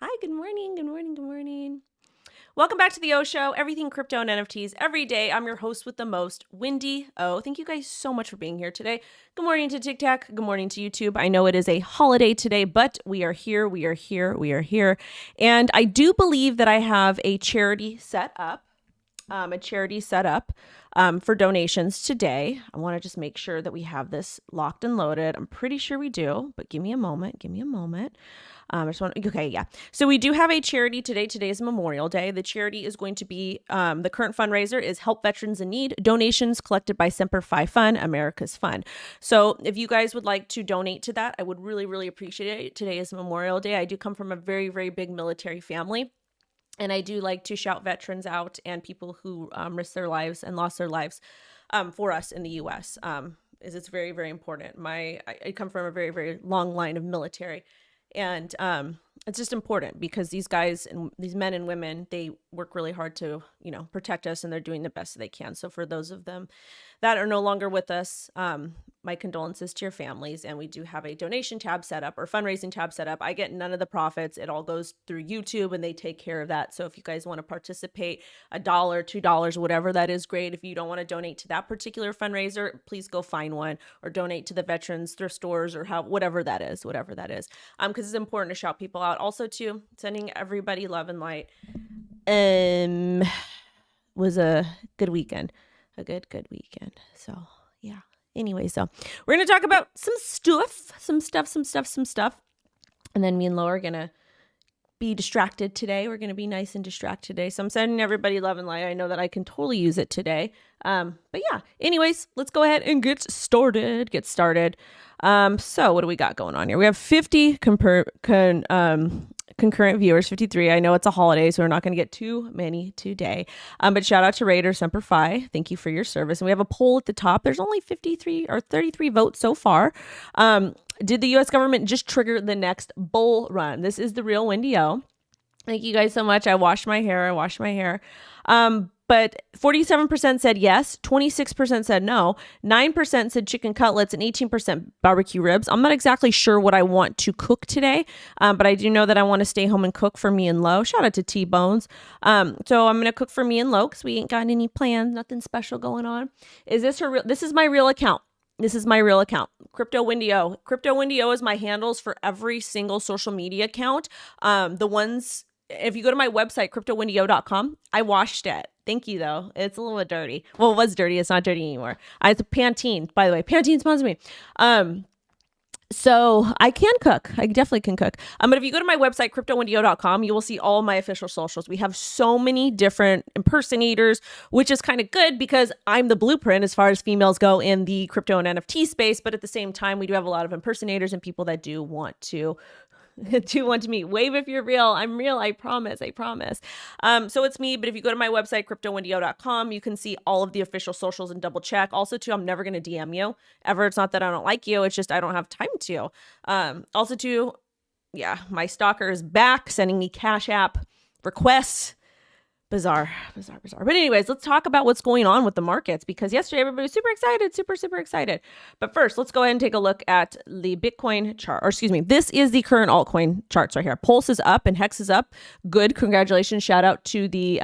Hi, good morning, good morning, good morning. Welcome back to the O Show, everything crypto and NFTs every day. I'm your host with the most, Wendy O. Thank you guys so much for being here today. Good morning to TikTok. Good morning to YouTube. I know it is a holiday today, but we are here, we are here, we are here. And I do believe that I have a charity set up. For donations today. I want to just make sure that we have this locked and loaded. I'm pretty sure we do, but give me a moment. Okay, yeah. So we do have a charity today. Today is Memorial Day. The charity is going to be, the current fundraiser is Help Veterans in Need, donations collected by Semper Fi Fund, America's Fund. So if you guys would like to donate to that, I would really, really appreciate it. Today is Memorial Day. I do come from a very, very big military family. And I do like to shout veterans out and people who risked their lives and lost their lives for us in the U.S. Is it's very, very important. I come from a very, very long line of military. And it's just important because these guys and these men and women, they work really hard to, protect us, and they're doing the best they can. So for those of them that are no longer with us, my condolences to your families. And we do have a donation tab set up or fundraising tab set up. I get none of the profits. It all goes through YouTube and they take care of that. So if you guys want to participate, $1, $2, whatever that is, great. If you don't want to donate to that particular fundraiser, please go find one or donate to the veterans thrift stores or whatever that is. Because it's important to shout people out. Also too, sending everybody love and light. Was a good weekend, a good weekend. So yeah. Anyway, so we're going to talk about some stuff. And then me and Lo are going to be distracted today. We're going to be nice and distracted today. So I'm sending everybody love and light. I know that I can totally use it today. But yeah, anyways, let's go ahead and get started. So what do we got going on here? We have 50 concurrent viewers, 53. I know it's a holiday, so we're not going to get too many today. But shout out to Raider Semper Fi. Thank you for your service. And we have a poll at the top. There's only 53 or 33 votes so far. Did the U.S. government just trigger the next bull run? This is the real Wendy O. Thank you guys so much. I washed my hair. But 47% said yes, 26% said no, 9% said chicken cutlets, and 18% barbecue ribs. I'm not exactly sure what I want to cook today, but I do know that I want to stay home and cook for me and Lo. Shout out to T-Bones. So I'm going to cook for me and Lo because we ain't got any plans, nothing special going on. Is this her real? This is my real account. CryptoWendyO. CryptoWendyO is my handles for every single social media account. The ones, if you go to my website, CryptoWendyO.com, I washed it. Thank you, though. It's a little bit dirty. Well, it was dirty. It's not dirty anymore. It's a Pantene, by the way. Pantene sponsors me. So I can cook. I definitely can cook. But if you go to my website, CryptoWendyO.com, you will see all my official socials. We have so many different impersonators, which is kind of good because I'm the blueprint as far as females go in the crypto and NFT space. But at the same time, we do have a lot of impersonators and people that do want to meet. Wave if you're real. I'm real. I promise. So it's me. But if you go to my website, CryptoWendyO.com, you can see all of the official socials and double check. Also, too, I'm never going to DM you ever. It's not that I don't like you. It's just I don't have time to. Also, too, yeah, my stalker is back sending me Cash App requests. Bizarre. But anyways, let's talk about what's going on with the markets because yesterday everybody was super excited. But first, let's go ahead and take a look at the Bitcoin chart. Or excuse me, this is the current altcoin charts right here. Pulse is up and Hex is up. Good. Congratulations. Shout out to the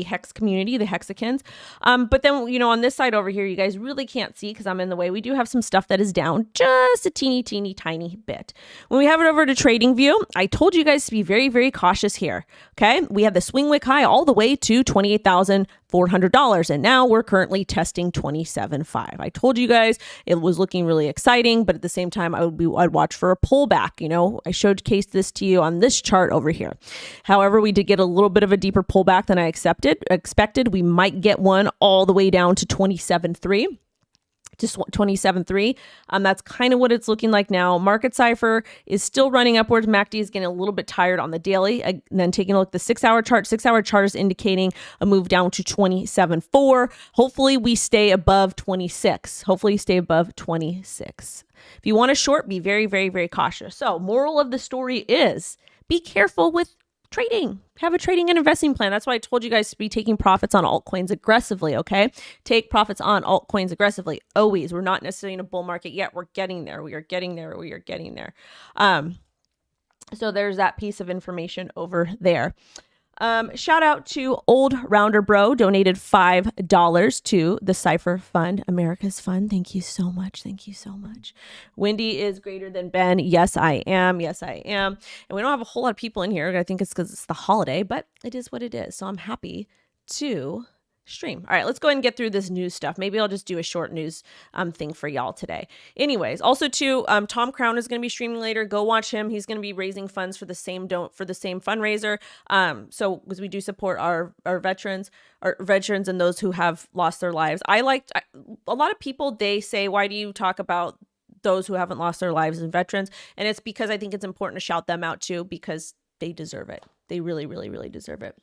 Hex community, the Hexicans. But then, on this side over here, you guys really can't see because I'm in the way. We do have some stuff that is down just a teeny, tiny bit. When we have it over to Trading View, I told you guys to be very, very cautious here. Okay. We have the swing wick high all the way to $28,400. And now we're currently testing 27.5. I told you guys it was looking really exciting, but at the same time, I'd watch for a pullback. I showcased this to you on this chart over here. However, we did get a little bit of a deeper pullback than I expected. We might get one all the way down to 27.3. Just 27.3. That's kind of what it's looking like now. Market cipher is still running upwards. MACD is getting a little bit tired on the daily. And then taking a look at the 6-hour chart. 6-hour chart is indicating a move down to 27.4. Hopefully we stay above 26. If you want to short, be very, very, very cautious. So moral of the story is be careful with trading. Have a trading and investing plan. That's why I told you guys to be taking profits on altcoins aggressively, okay? Take profits on altcoins aggressively. Always. We're not necessarily in a bull market yet. We're getting there. We are getting there. So there's that piece of information over there. Shout out to Old Rounder Bro, donated $5 to the Cypher Fund, America's Fund. Thank you so much. Thank you so much. Wendy is greater than Ben. Yes, I am. Yes, I am. And we don't have a whole lot of people in here. I think it's because it's the holiday, but it is what it is. So I'm happy to stream. All right, let's go ahead and get through this news stuff. Maybe I'll just do a short news thing for y'all today. Anyways, also too, Tom Crown is going to be streaming later. Go watch him. He's going to be raising funds for the same fundraiser. So as we do support our veterans and those who have lost their lives. A lot of people, they say, why do you talk about those who haven't lost their lives and veterans? And it's because I think it's important to shout them out too, because they deserve it. They really, really, really deserve it.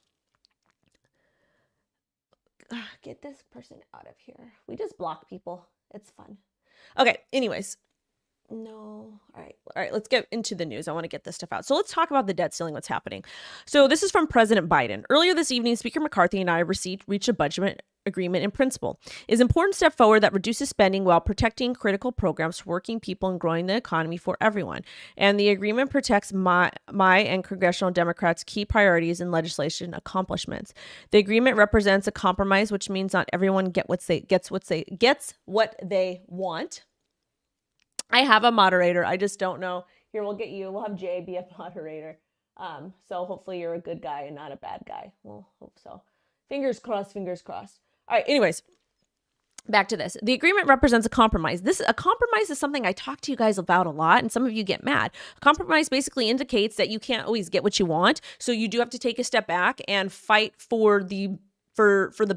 Get this person out of here. We just block people. It's fun. Okay, anyways. No. All right, let's get into the news. I want to get this stuff out. So let's talk about the debt ceiling, what's happening. So this is from President Biden. Earlier this evening, Speaker McCarthy and I reached a budget agreement in principle. It is an important step forward that reduces spending while protecting critical programs for working people and growing the economy for everyone. And the agreement protects my and congressional Democrats' key priorities and legislation accomplishments. The agreement represents a compromise, which means not everyone gets what they want. I have a moderator. I just don't know. Here, we'll have Jay be a moderator. So hopefully you're a good guy and not a bad guy. We'll hope so. Fingers crossed, fingers crossed. All right, anyways, back to this. The agreement represents a compromise. A compromise is something I talk to you guys about a lot, and some of you get mad. A compromise basically indicates that you can't always get what you want, so you do have to take a step back and fight for the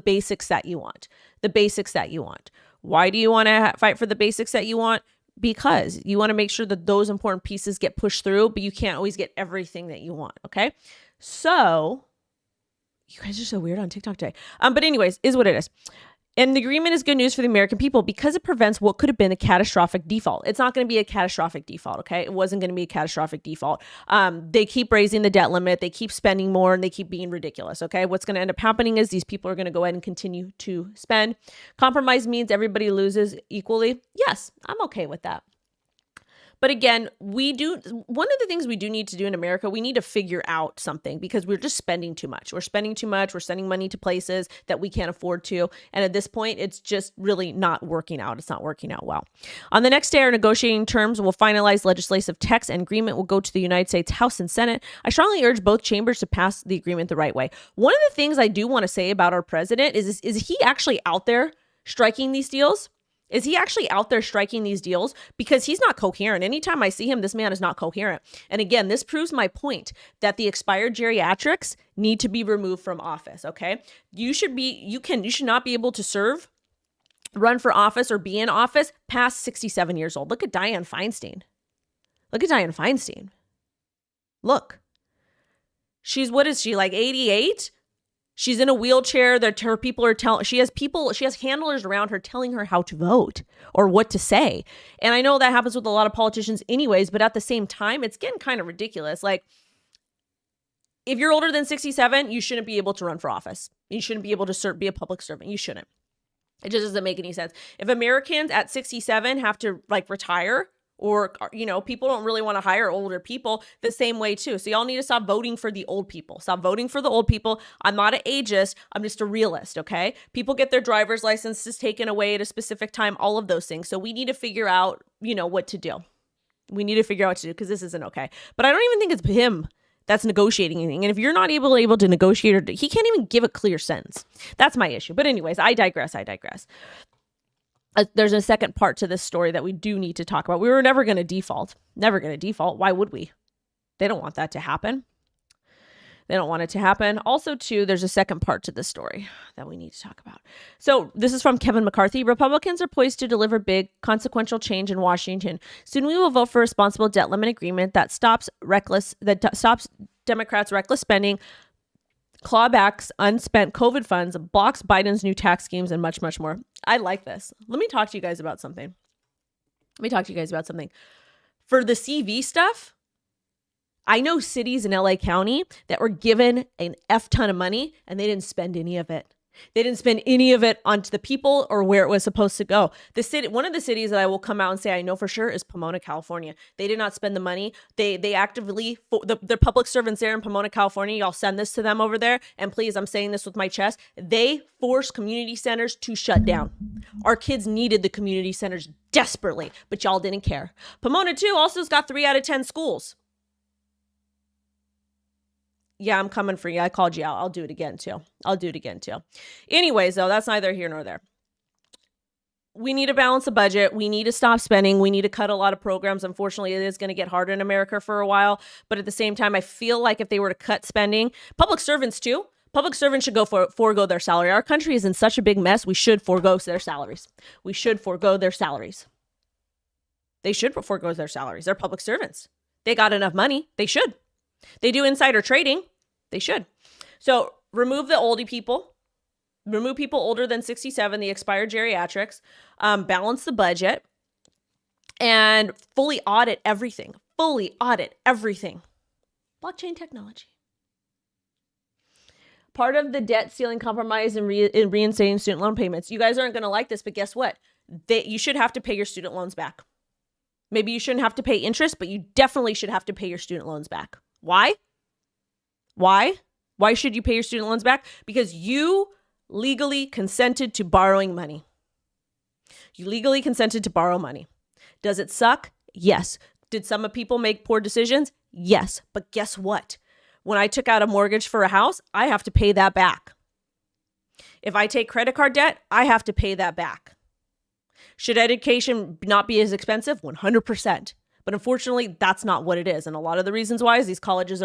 basics that you want. The basics that you want. Why do you want to fight for the basics that you want? Because you want to make sure that those important pieces get pushed through, but you can't always get everything that you want, okay? So, you guys are so weird on TikTok today. But anyways, is what it is. And the agreement is good news for the American people because it prevents what could have been a catastrophic default. It's not going to be a catastrophic default, okay? It wasn't going to be a catastrophic default. They keep raising the debt limit. They keep spending more, and they keep being ridiculous, okay? What's going to end up happening is these people are going to go ahead and continue to spend. Compromise means everybody loses equally. Yes, I'm okay with that. But again, one of the things we do need to do in America, we need to figure out something because we're just spending too much. We're spending too much. We're sending money to places that we can't afford to. And at this point, it's just really not working out. It's not working out well. On the next day, our negotiating terms will finalize legislative text and agreement will go to the United States House and Senate. I strongly urge both chambers to pass the agreement the right way. One of the things I do want to say about our president is he actually out there striking these deals? Is he actually out there striking these deals? Because he's not coherent. Anytime I see him, this man is not coherent. And again, this proves my point that the expired geriatrics need to be removed from office, okay? You should not be able to run for office or be in office past 67 years old. Look at Dianne Feinstein. Look. What is she, like 88? She's in a wheelchair. Her people are she has handlers around her telling her how to vote or what to say. And I know that happens with a lot of politicians anyways, but at the same time, it's getting kind of ridiculous. Like, if you're older than 67, you shouldn't be able to run for office. You shouldn't be able to be a public servant. You shouldn't. It just doesn't make any sense. If Americans at 67 have to retire, or, people don't really want to hire older people the same way too. So y'all need to stop voting for the old people. Stop voting for the old people. I'm not an ageist. I'm just a realist, okay? People get their driver's licenses taken away at a specific time, all of those things. So we need to figure out, what to do. We need to figure out what to do because this isn't okay. But I don't even think it's him that's negotiating anything. And if you're not able to negotiate, he can't even give a clear sentence. That's my issue. But anyways, I digress. There's a second part to this story that we do need to talk about. We were never going to default. Never going to default. Why would we? They don't want that to happen. They don't want it to happen. Also, too, there's a second part to this story that we need to talk about. So this is from Kevin McCarthy. Republicans are poised to deliver big, consequential change in Washington. Soon we will vote for a responsible debt limit agreement that stops Democrats' reckless spending, clawbacks unspent COVID funds, blocks Biden's new tax schemes, and much, much more. I like this. Let me talk to you guys about something. For the CV stuff, I know cities in LA County that were given an F ton of money and they didn't spend any of it. They didn't spend any of it onto the people or where it was supposed to go. The city, one of the cities that I will come out and say I know for sure is Pomona, California. They did not spend the money. They actively, the public servants there in Pomona, California, y'all send this to them over there. And please, I'm saying this with my chest. They forced community centers to shut down. Our kids needed the community centers desperately, but y'all didn't care. Pomona too also has got 3 out of 10 schools. Yeah, I'm coming for you. I called you out. I'll do it again too. Anyways, though, that's neither here nor there. We need to balance the budget. We need to stop spending. We need to cut a lot of programs. Unfortunately, it is going to get harder in America for a while. But at the same time, I feel like if they were to cut spending, public servants too, public servants should forego their salary. Our country is in such a big mess. We should forego their salaries. They should forego their salaries. They're public servants. They got enough money. They should. They do insider trading. They should. So remove the oldie people. Remove people older than 67, the expired geriatrics. Balance the budget. And fully audit everything. Blockchain technology. Part of the debt ceiling compromise and reinstating student loan payments. You guys aren't going to like this, but guess what? You should have to pay your student loans back. Maybe you shouldn't have to pay interest, but you definitely should have to pay your student loans back. Why? Why should you pay your student loans back? Because you legally consented to borrowing money. You legally consented to borrow money. Does it suck? Yes. Did some people make poor decisions? Yes. But guess what? When I took out a mortgage for a house, I have to pay that back. If I take credit card debt, I have to pay that back. Should education not be as expensive? 100%. But unfortunately, that's not what it is. And a lot of the reasons why is these colleges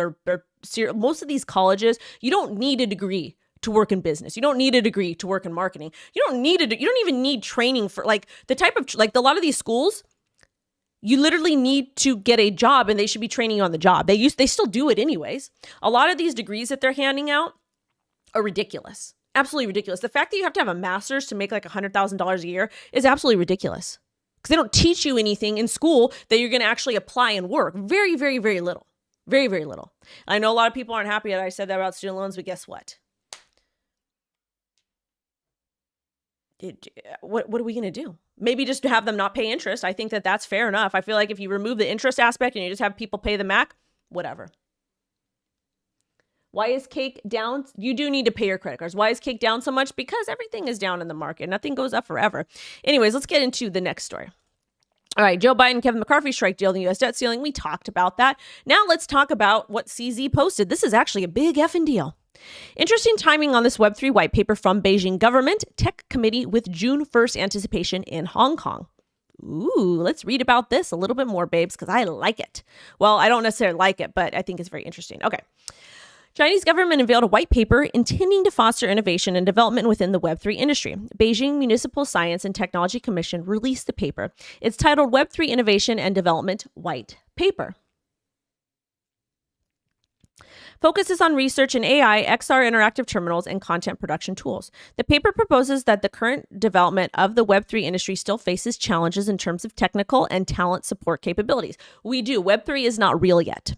most of these colleges, you don't need a degree to work in business. You don't need a degree to work in marketing. You don't even need training for like the type of, like a lot of these schools, you literally need to get a job and they should be training you on the job. They still do it anyways. A lot of these degrees that they're handing out are ridiculous. Absolutely ridiculous. The fact that you have to have a master's to make like $100,000 a year is absolutely ridiculous. Because they don't teach you anything in school that you're going to actually apply and work. Very, very, very little. Very, very little. I know a lot of people aren't happy that I said that about student loans, but guess what? What are we going to do? Maybe just to have them not pay interest. I think that that's fair enough. I feel like if you remove the interest aspect and you just have people pay the MAC, whatever. Why is cake down? You do need to pay your credit cards. Why is cake down so much? Because everything is down in the market. Nothing goes up forever. Anyways, let's get into the next story. All right, Joe Biden, Kevin McCarthy strike deal, the U.S. debt ceiling. We talked about that. Now let's talk about what CZ posted. This is actually a big effing deal. Interesting timing on this Web3 white paper from Beijing government tech committee with June 1st anticipation in Hong Kong. Ooh, let's read about this a little bit more, babes, because I like it. Well, I don't necessarily like it, but I think it's very interesting. Okay. Chinese government unveiled a white paper intending to foster innovation and development within the Web3 industry. Beijing Municipal Science and Technology Commission released the paper. It's titled Web3 Innovation and Development White Paper. Focuses on research in AI, XR interactive terminals, and content production tools. The paper proposes that the current development of the Web3 industry still faces challenges in terms of technical and talent support capabilities. We do. Web3 is not real yet.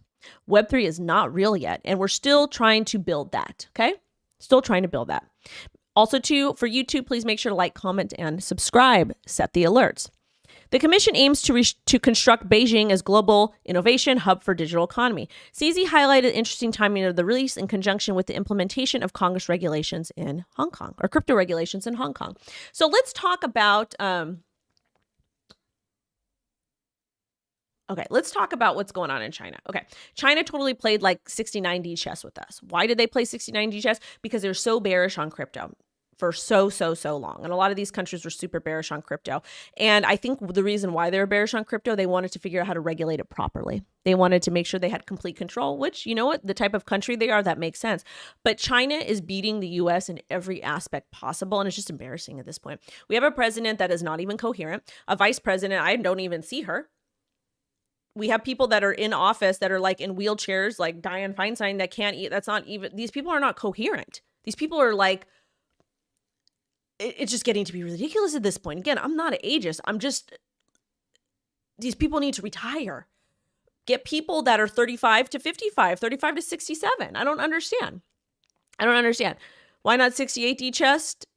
Web3 is not real yet, and we're still trying to build that, okay? Still trying to build that. Also, for YouTube, please make sure to like, comment, and subscribe. Set the alerts. The commission aims to construct Beijing as global innovation hub for digital economy. CZ highlighted interesting timing of the release in conjunction with the implementation of Congress regulations in Hong Kong, or crypto regulations in Hong Kong. So let's talk about... Okay, let's talk about what's going on in China. Okay, China totally played like 69D chess with us. Why did they play 69D chess? Because they're so bearish on crypto for so long. And a lot of these countries were super bearish on crypto. And I think the reason why they were bearish on crypto, they wanted to figure out how to regulate it properly. They wanted to make sure they had complete control, which, you know what, the type of country they are, that makes sense. But China is beating the US in every aspect possible. And it's just embarrassing at this point. We have a president that is not even coherent, a vice president, I don't even see her. We have people that are in office that are like in wheelchairs, like Dianne Feinstein, that can't eat. That's not even, these people are not coherent. These people are like, it's just getting to be ridiculous at this point. Again, I'm not an ageist. These people need to retire. Get people that are 35 to 55, 35 to 67. I don't understand. Why not 68D chest?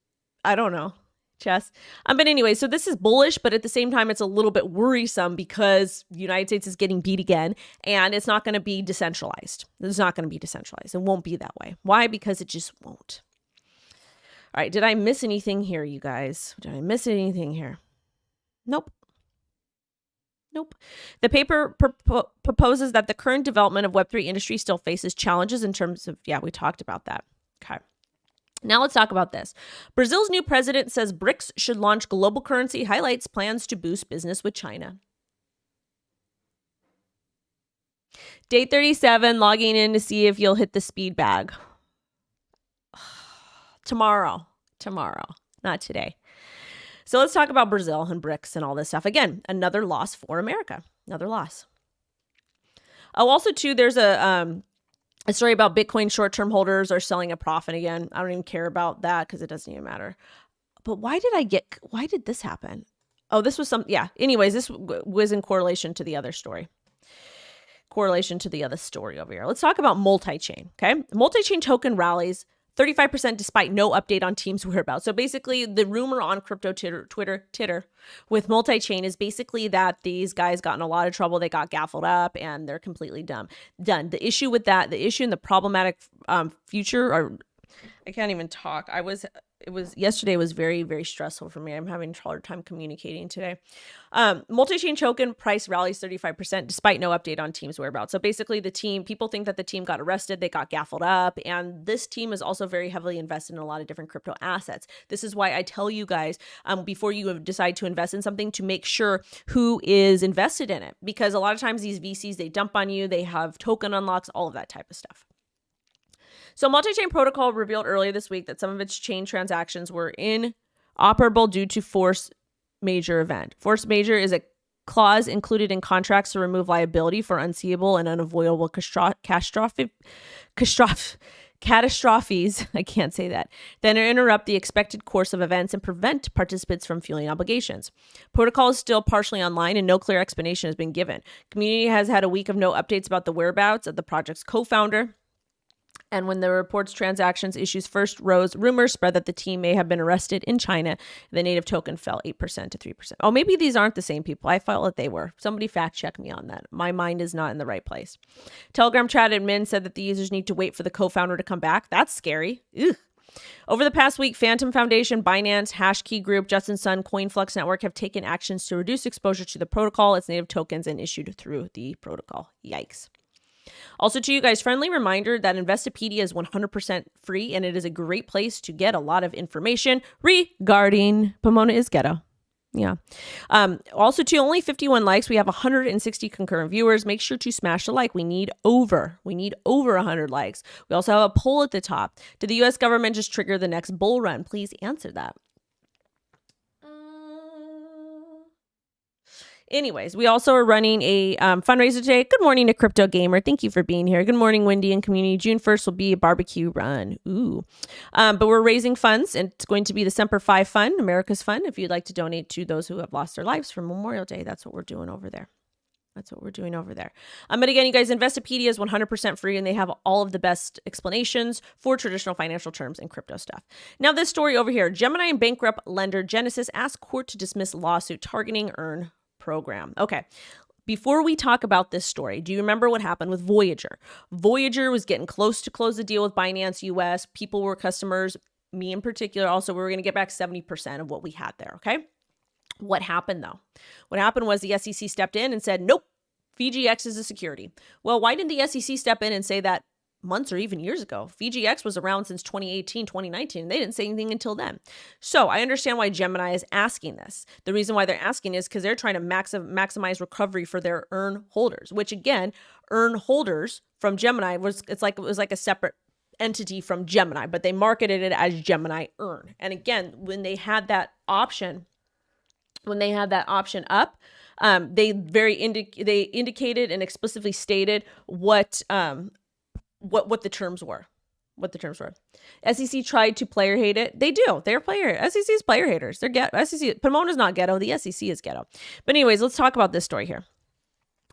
I don't know. Chess. But anyway, so this is bullish, but at the same time, it's a little bit worrisome because the United States is getting beat again, and it's not going to be decentralized. It's not going to be decentralized. It won't be that way. Why? Because it just won't. All right. Did I miss anything here, you guys? Did I miss anything here? Nope. Nope. The paper proposes that the current development of Web3 industry still faces challenges in terms of, we talked about that. Okay. Now let's talk about this. Brazil's new president says BRICS should launch global currency, highlights plans to boost business with China. Day 37, logging in to see if you'll hit the speed bag. Tomorrow, not today. So let's talk about Brazil and BRICS and all this stuff. Again, another loss for America. Another loss. Oh, also too, there's a story about Bitcoin short-term holders are selling a profit again. I don't even care about that because it doesn't even matter. But why did this happen? Oh, this was anyways, this was in correlation to the other story. Correlation to the other story over here. Let's talk about multichain, okay? Multichain token rallies 35% despite no update on team's whereabouts. So basically the rumor on crypto Twitter with multichain is basically that these guys got in a lot of trouble. They got gaffled up and they're completely done. The issue with that, the issue in the problematic future, or I can't even talk. Yesterday was very, very stressful for me. I'm having a hard time communicating today. Multi-chain token price rallies 35% despite no update on team's whereabouts. So basically people think that the team got arrested, they got gaffled up, and this team is also very heavily invested in a lot of different crypto assets. This is why I tell you guys, before you decide to invest in something, to make sure who is invested in it. Because a lot of times these VCs, they dump on you, they have token unlocks, all of that type of stuff. So Multichain Protocol revealed earlier this week that some of its chain transactions were inoperable due to force majeure event. Force majeure is a clause included in contracts to remove liability for unseeable and unavoidable catastrophes, I can't say that, then interrupt the expected course of events and prevent participants from fueling obligations. Protocol is still partially online and no clear explanation has been given. Community has had a week of no updates about the whereabouts of the project's co-founder. And when the report's transactions issues first rose, rumors spread that the team may have been arrested in China. The native token fell 8% to 3%. Oh, maybe these aren't the same people. I felt that they were. Somebody fact check me on that. My mind is not in the right place. Telegram chat admin said that the users need to wait for the co-founder to come back. That's scary. Ugh. Over the past week, Phantom Foundation, Binance, Hashkey Group, Justin Sun, CoinFlux Network have taken actions to reduce exposure to the protocol, its native tokens, and issued through the protocol. Yikes. Also to you guys, friendly reminder that Investopedia is 100% free and it is a great place to get a lot of information regarding Pomona is ghetto. Yeah. Also to only 51 likes. We have 160 concurrent viewers. Make sure to smash the like. We need over 100 likes. We also have a poll at the top. Did the U.S. government just trigger the next bull run? Please answer that. Anyways, we also are running a fundraiser today. Good morning to Crypto Gamer. Thank you for being here. Good morning, Wendy and community. June 1st will be a barbecue run. Ooh. But we're raising funds, and it's going to be the Semper Fi Fund, America's Fund, if you'd like to donate to those who have lost their lives for Memorial Day. That's what we're doing over there. But again, you guys, Investopedia is 100% free, and they have all of the best explanations for traditional financial terms and crypto stuff. Now, this story over here, Gemini and bankrupt lender Genesis ask court to dismiss lawsuit targeting earn program. Okay. Before we talk about this story, do you remember what happened with Voyager? Voyager was getting close to close the deal with Binance US. People were customers, me in particular. Also, we were going to get back 70% of what we had there. Okay. What happened though? What happened was the SEC stepped in and said, nope, VGX is a security. Well, why didn't the SEC step in and say that months or even years ago? VGX was around since 2018, 2019. And they didn't say anything until then. So I understand why Gemini is asking this. The reason why they're asking is because they're trying to maximize recovery for their earn holders, which again, earn holders from Gemini it was like a separate entity from Gemini, but they marketed it as Gemini Earn. And again, when they had that option up, they indicated and explicitly stated what the terms were. SEC tried to player hate it. They do. They're player. SEC's player haters. SEC. Pomona's not ghetto. The SEC is ghetto. But anyways, let's talk about this story here.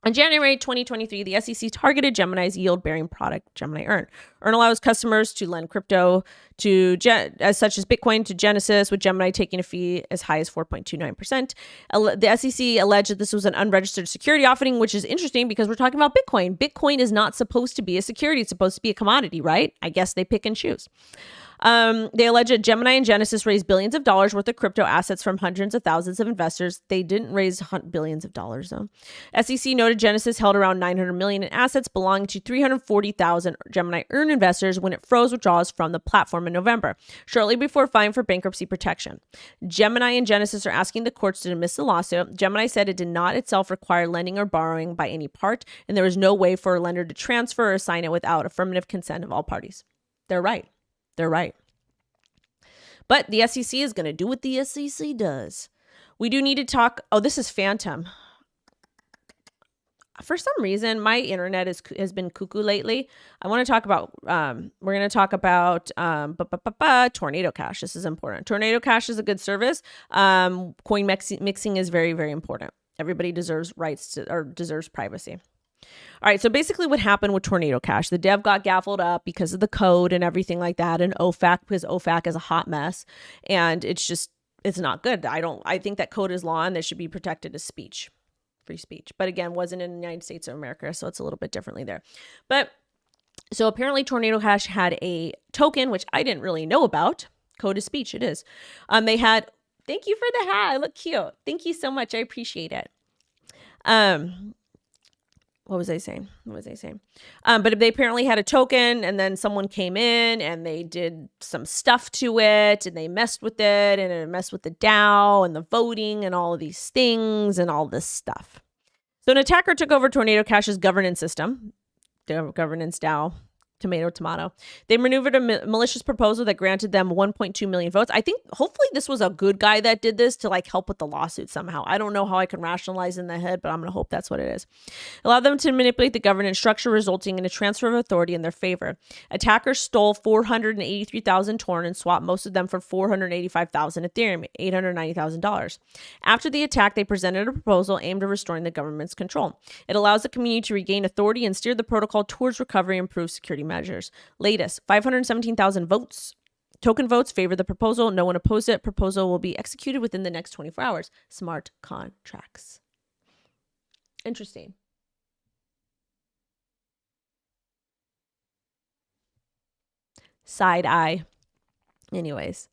In January 2023, the SEC targeted Gemini's yield-bearing product, Gemini Earn. Earn allows customers to lend crypto to such as Bitcoin to Genesis, with Gemini taking a fee as high as 4.29%. The SEC alleged that this was an unregistered security offering, which is interesting because we're talking about Bitcoin. Bitcoin is not supposed to be a security. It's supposed to be a commodity, right? I guess they pick and choose. They allege that Gemini and Genesis raised billions of dollars worth of crypto assets from hundreds of thousands of investors. They didn't raise billions of dollars, though. SEC noted Genesis held around 900 million in assets belonging to 340,000 Gemini Earn investors when it froze withdrawals from the platform in November, shortly before filing for bankruptcy protection. Gemini and Genesis are asking the courts to dismiss the lawsuit. Gemini said it did not itself require lending or borrowing by any part, and there was no way for a lender to transfer or sign it without affirmative consent of all parties. They're right. They're right. But the SEC is going to do what the SEC does. We do need to talk. Oh, this is Fantom. For some reason, my internet has been cuckoo lately. I want to talk about, we're going to talk about tornadocash. This is important. Tornadocash is a good service. Coin mixing is very, very important. Everybody deserves deserves privacy. All right, so basically what happened with tornadocash, the dev got gaffled up because of the code and everything like that, and OFAC, because OFAC is a hot mess, and it's not good. I think that code is law and that should be protected as speech, free speech. But again, wasn't in the United States of America, so it's a little bit differently there. But so apparently tornadocash had a token, which I didn't really know about. Code is speech, it is. They had, thank you for the hat, I look cute. Thank you so much, I appreciate it. What was I saying? But they apparently had a token, and then someone came in and they did some stuff to it, and they messed with it, and it messed with the DAO and the voting and all of these things and all this stuff. So an attacker took over tornadocash's governance system, the governance DAO, tomato. They maneuvered a malicious proposal that granted them 1.2 million votes. I think hopefully this was a good guy that did this to like help with the lawsuit somehow. I don't know how I can rationalize in the head, but I'm going to hope that's what it is. Allowed them to manipulate the governance structure, resulting in a transfer of authority in their favor. Attackers stole 483,000 Torn and swapped most of them for 485,000 Ethereum, $890,000. After the attack, they presented a proposal aimed at restoring the government's control. It allows the community to regain authority and steer the protocol towards recovery and improve security measures. Latest, 517,000 votes. Token votes favor the proposal. No one opposed it. Proposal will be executed within the next 24 hours. Smart contracts. Interesting. Side eye. Anyways.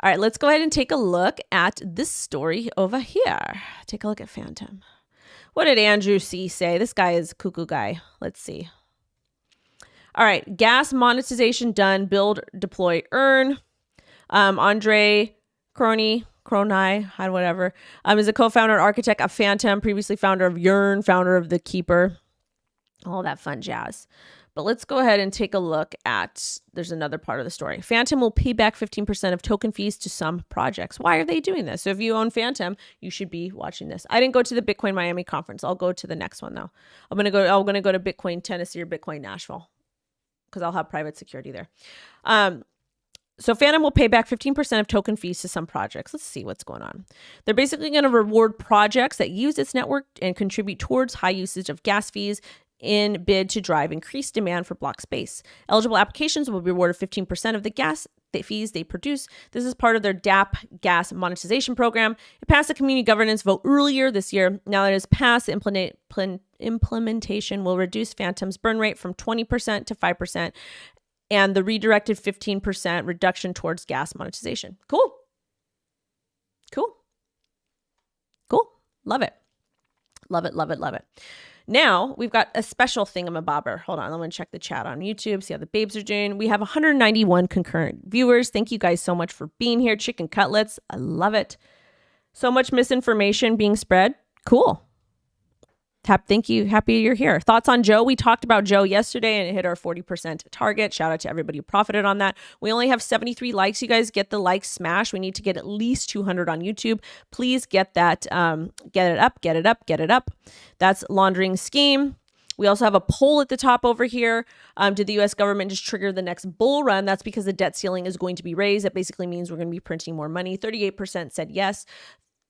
All right, let's go ahead and take a look at this story over here. Take a look at Fantom. What did Andrew C. say? This guy is a cuckoo guy. Let's see. All right, gas monetization done, build, deploy, earn. Andre Crony, whatever, is a co-founder and architect of Fantom, previously founder of Yearn, founder of The Keeper, all that fun jazz. But let's go ahead and take a look at, there's another part of the story. Fantom will pay back 15% of token fees to some projects. Why are they doing this? So if you own Fantom, you should be watching this. I didn't go to the Bitcoin Miami conference. I'll go to the next one though. I'm going to go to Bitcoin Tennessee or Bitcoin Nashville, because I'll have private security there. So Fantom will pay back 15% of token fees to some projects. Let's see what's going on. They're basically going to reward projects that use its network and contribute towards high usage of gas fees in bid to drive increased demand for block space. Eligible applications will be rewarded 15% of the gas fees they produce. This is part of their DApp gas monetization program. It passed the community governance vote earlier this year. Now that it is passed, the implementation will reduce Fantom's burn rate from 20% to 5%, and the redirected 15% reduction towards gas monetization. Cool. Love it. Now, we've got a special thingamabobber. Hold on, I'm going to check the chat on YouTube, see how the babes are doing. We have 191 concurrent viewers. Thank you guys so much for being here. Chicken cutlets, I love it. So much misinformation being spread. Cool. Thank you. Happy you're here. Thoughts on Joe? We talked about Joe yesterday and it hit our 40% target. Shout out to everybody who profited on that. We only have 73 likes. You guys get the like smash. We need to get at least 200 on YouTube. Please get that. Get it up. That's laundering scheme. We also have a poll at the top over here. Did the U.S. government just trigger the next bull run? That's because the debt ceiling is going to be raised. That basically means we're going to be printing more money. 38% said yes.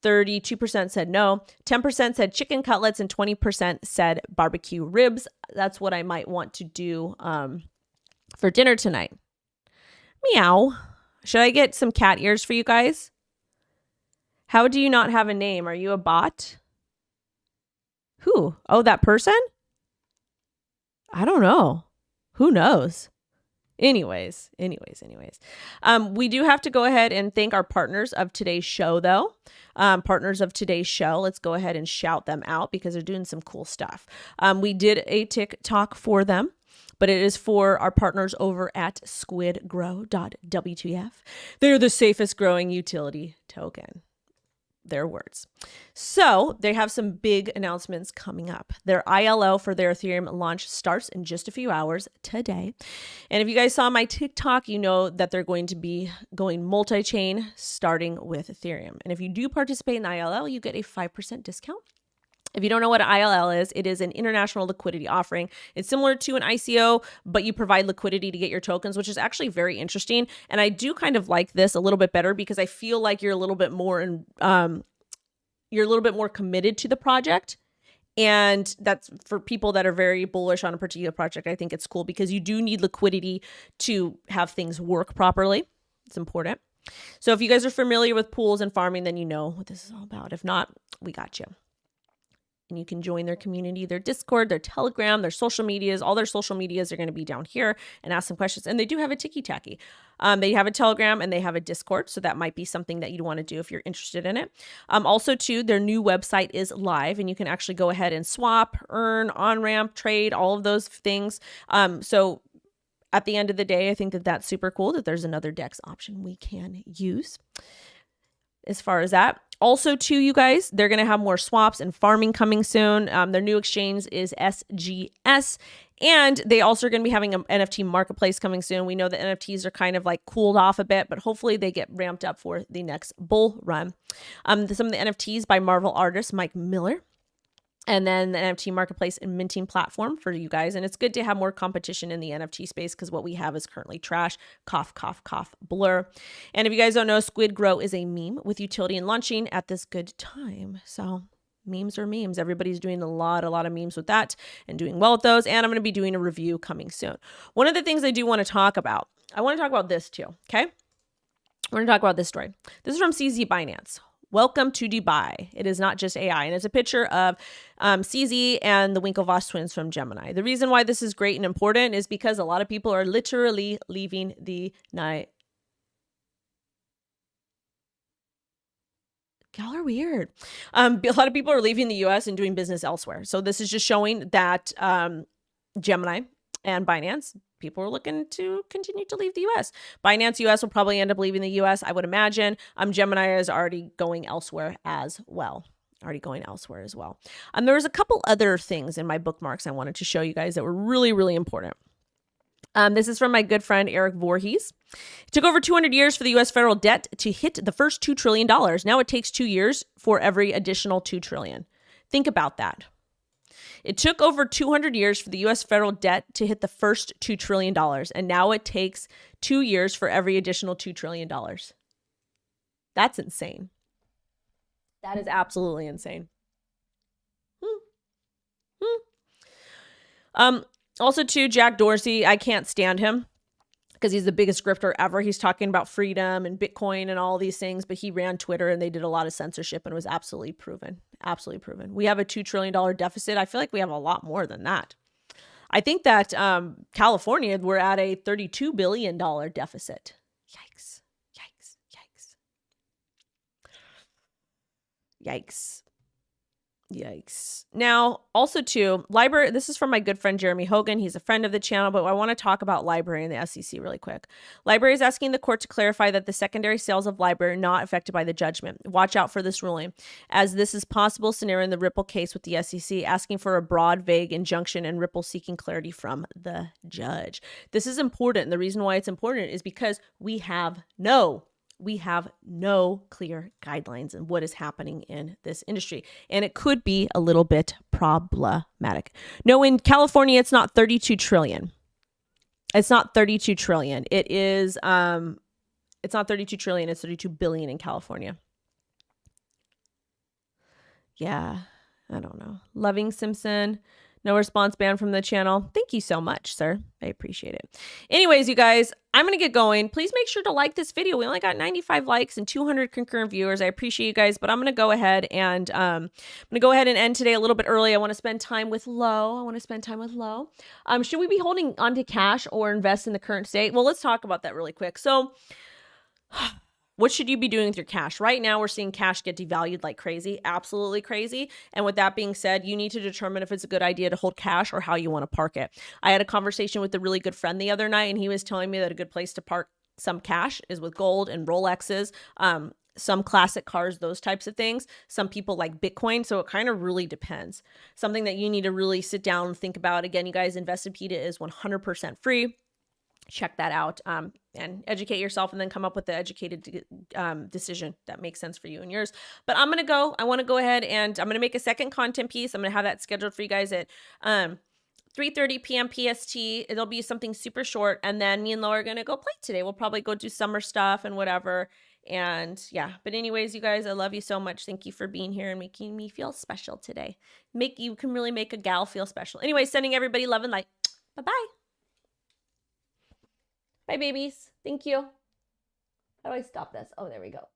32% said no, 10% said chicken cutlets, and 20% said barbecue ribs. That's what I might want to do for dinner tonight. Meow. Should I get some cat ears for you guys? How do you not have a name? Are you a bot? Who? Oh, that person? I don't know. Who knows? Anyways. We do have to go ahead and thank our partners of today's show, though. Partners of today's show, let's go ahead and shout them out because they're doing some cool stuff. We did a TikTok for them, but it is for our partners over at squidgrow.wtf. They're the safest growing utility token. Their words. So they have some big announcements coming up. Their ILO for their Ethereum launch starts in just a few hours today. And if you guys saw my TikTok, you know that they're going to be going multi-chain starting with Ethereum. And if you do participate in ILO, you get a 5% discount. If you don't know what an ILL is, it is an international liquidity offering. It's similar to an ICO, but you provide liquidity to get your tokens, which is actually very interesting. And I do kind of like this a little bit better because I feel like you're a little bit more committed to the project. And that's for people that are very bullish on a particular project. I think it's cool because you do need liquidity to have things work properly. It's important. So if you guys are familiar with pools and farming, then you know what this is all about. If not, we got you. And you can join their community, their Discord, their Telegram, their social medias. All their social medias are going to be down here and ask some questions. And they do have a tiki-taki. They have a Telegram and they have a Discord. So that might be something that you'd want to do if you're interested in it. Also, too, their new website is live and you can actually go ahead and swap, earn, on-ramp, trade, all of those things. So at the end of the day, I think that that's super cool that there's another DEX option we can use. As far as that. Also, too, you guys, they're going to have more swaps and farming coming soon. Their new exchange is SGS. And they also are going to be having an NFT marketplace coming soon. We know that NFTs are kind of like cooled off a bit, but hopefully they get ramped up for the next bull run. Some of the NFTs by Marvel artist Mike Miller. And then the NFT marketplace and minting platform for you guys. And it's good to have more competition in the NFT space because what we have is currently trash. Cough, cough, cough, blur. And if you guys don't know, Squid Grow is a meme with utility and launching at this good time. So memes are memes. Everybody's doing a lot of memes with that and doing well with those. And I'm going to be doing a review coming soon. One of the things I do want to talk about, I want to talk about this too. Okay. We're going to talk about this story. This is from CZ Binance. Welcome to Dubai. It is not just AI. And it's a picture of CZ and the Winklevoss twins from Gemini. The reason why this is great and important is because a lot of people are literally leaving the night. Y'all are weird. A lot of people are leaving the US and doing business elsewhere. So this is just showing that Gemini and Binance, people are looking to continue to leave the US. Binance US will probably end up leaving the US, I would imagine. Gemini is already going elsewhere as well. There was a couple other things in my bookmarks I wanted to show you guys that were really important. This is from my good friend Eric Voorhees. It took over 200 years for the U.S. federal debt to hit the first $2 trillion. Now it takes 2 years for every additional $2 trillion. Think about that. It took over 200 years for the U.S. federal debt to hit the first $2 trillion, and now it takes 2 years for every additional $2 trillion. That's insane. That is absolutely insane. Also, too, Jack Dorsey, I can't stand him because he's the biggest grifter ever. He's talking about freedom and Bitcoin and all these things, but he ran Twitter and they did a lot of censorship and it was absolutely proven. Absolutely proven. We have a $2 trillion deficit. I feel like we have a lot more than that. I think that California, we're at a $32 billion deficit. Yikes. Yikes. Yikes. Yikes. Yikes. Now, also too, LBRY, this is from my good friend Jeremy Hogan. He's a friend of the channel, but I want to talk about LBRY and the SEC really quick. LBRY is asking the court to clarify that the secondary sales of LBRY are not affected by the judgment. Watch out for this ruling, as this is possible scenario in the Ripple case with the SEC, asking for a broad, vague injunction and Ripple seeking clarity from the judge. This is important. The reason why it's important is because we have no clear guidelines in what is happening in this industry. And it could be a little bit problematic. No, in California, it's not 32 trillion. It's not 32 trillion. It is, it's not 32 trillion. It's 32 billion in California. Yeah, I don't know. Loving Simpson. No response banned from the channel. Thank you so much, sir. I appreciate it. Anyways, you guys, I'm going to get going. Please make sure to like this video. We only got 95 likes and 200 concurrent viewers. I appreciate you guys, but I'm going to go ahead and end today a little bit early. I want to spend time with Lo. Should we be holding onto cash or invest in the current state? Well, let's talk about that really quick. So what should you be doing with your cash? Right now, we're seeing cash get devalued like crazy, absolutely crazy. And with that being said, you need to determine if it's a good idea to hold cash or how you want to park it. I had a conversation with a really good friend the other night, and he was telling me that a good place to park some cash is with gold and Rolexes, some classic cars, those types of things. Some people like Bitcoin, so it kind of really depends. Something that you need to really sit down and think about. Again, you guys, Investopedia is 100% free. Check that out and educate yourself, and then come up with the educated decision that makes sense for you and yours. But I'm going to go. I want to go ahead and I'm going to make a second content piece. I'm going to have that scheduled for you guys at 3:30 p.m. PST. It'll be something super short. And then me and Lo are going to go play today. We'll probably go do summer stuff and whatever. And yeah, but anyways, you guys, I love you so much. Thank you for being here and making me feel special today. You can really make a gal feel special. Anyway, sending everybody love and light. Bye-bye. Bye, babies. Thank you. How do I stop this? Oh, there we go.